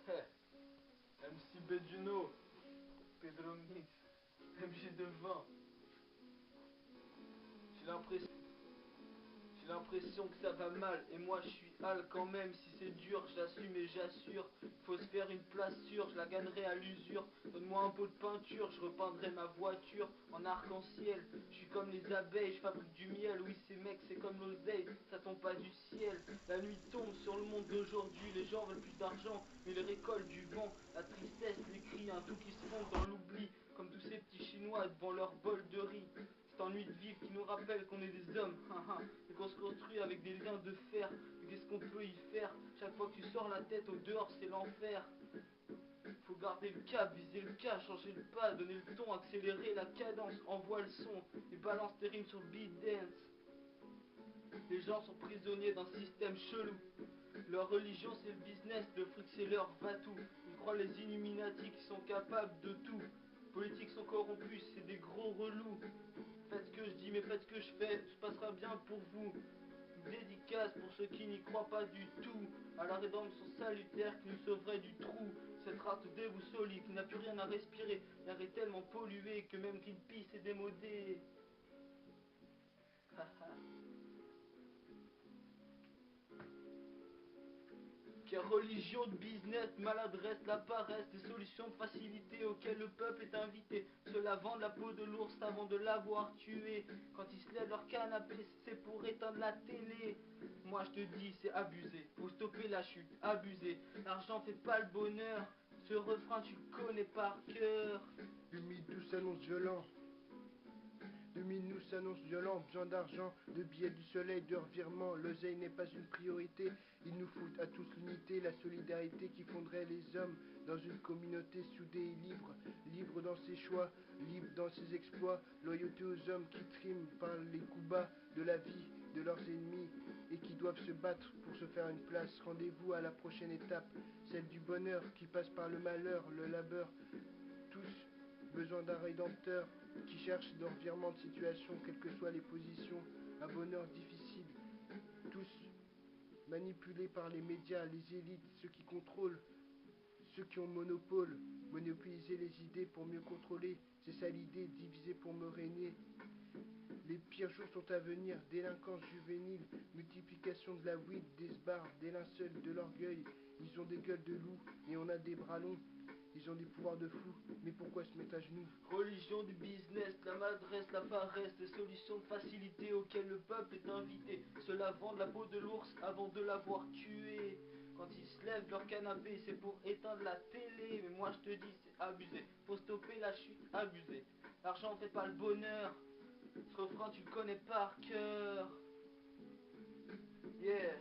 MC Bejuno, Pedro Mix, MG20. J'ai l'impression J'ai l'impression que ça va mal, et moi je suis hal quand même. Si c'est dur, j'assume et j'assure. Faut se faire une place sûre, je la gagnerai à l'usure. Donne-moi un pot de peinture, je repeindrai ma voiture en arc-en-ciel. Je suis comme les abeilles, je fabrique du miel. Oui, ces mecs, c'est comme l'oseille, ça tombe pas du ciel. La nuit tombe sur le monde d'aujourd'hui, les gens veulent plus d'argent, mais ils récoltent du vent. La tristesse, les cris, un tout qui se fond dans l'oubli, comme tous ces petits chinois devant leur bol de riz. Cet ennui de vivre qui nous rappelle qu'on est des hommes, et qu'on se construit avec des liens de fer. Mais qu'est-ce qu'on peut y faire? Chaque fois que tu sors la tête au dehors, c'est l'enfer. Faut garder le cap, viser le cas, changer le pas, donner le ton, accélérer la cadence, envoie le son, et balance tes rimes sur le beat dance. Les gens sont prisonniers d'un système chelou. Leur religion c'est le business, le fric c'est leur va-tout. Ils croient les Illuminati qui sont capables de tout. Les politiques sont corrompus, c'est des gros relous. Faites ce que je dis mais faites ce que je fais, tout se passera bien pour vous. Dédicace pour ceux qui n'y croient pas du tout à la rédemption salutaire qui nous sauverait du trou. Cette rate déboussolée qui n'a plus rien à respirer. L'air est tellement pollué que même Greenpeace est démodé. Car religion de business, maladresse, la paresse, des solutions de facilité auxquelles le peuple est invité. Ceux-là vendent la peau de l'ours avant de l'avoir tué. Quand ils se lèvent leur canapé, c'est pour éteindre la télé. Moi je te dis, c'est abusé, faut stopper la chute, abusé. L'argent fait pas le bonheur, ce refrain tu le connais par cœur. 2012 s'annonce violent. 2012 s'annonce violent, besoin d'argent, de billets du soleil, de revirement. L'oseille n'est pas une priorité, il nous faut à tous l'unité, la solidarité qui fonderait les hommes dans une communauté soudée et libre. Libre dans ses choix, libre dans ses exploits, loyauté aux hommes qui triment par les coups bas de la vie de leurs ennemis et qui doivent se battre pour se faire une place. Rendez-vous à la prochaine étape, celle du bonheur qui passe par le malheur, le labeur. Tous besoin d'un rédempteur qui cherche dans le virement de situation, quelles que soient les positions, un bonheur difficile. Tous manipulés par les médias, les élites, ceux qui contrôlent, ceux qui ont monopole, monopoliser les idées pour mieux contrôler. C'est ça l'idée, diviser pour me régner. Les pires jours sont à venir, délinquance juvénile, multiplication de la weed, des sbars, des linceuls, de l'orgueil. Ils ont des gueules de loup et on a des bras longs. Ils ont des pouvoirs de fou, mais pourquoi se mettre à genoux? Religion du business, la maladresse, la paresse, des solutions de facilité auxquelles le peuple est invité. Ceux-là vendent la peau de l'ours avant de l'avoir tué. Quand ils se lèvent leur canapé, c'est pour éteindre la télé. Mais moi je te dis, c'est abusé. Faut stopper la chute, abusé. L'argent fait pas le bonheur. Ce refrain tu le connais par cœur. Yeah.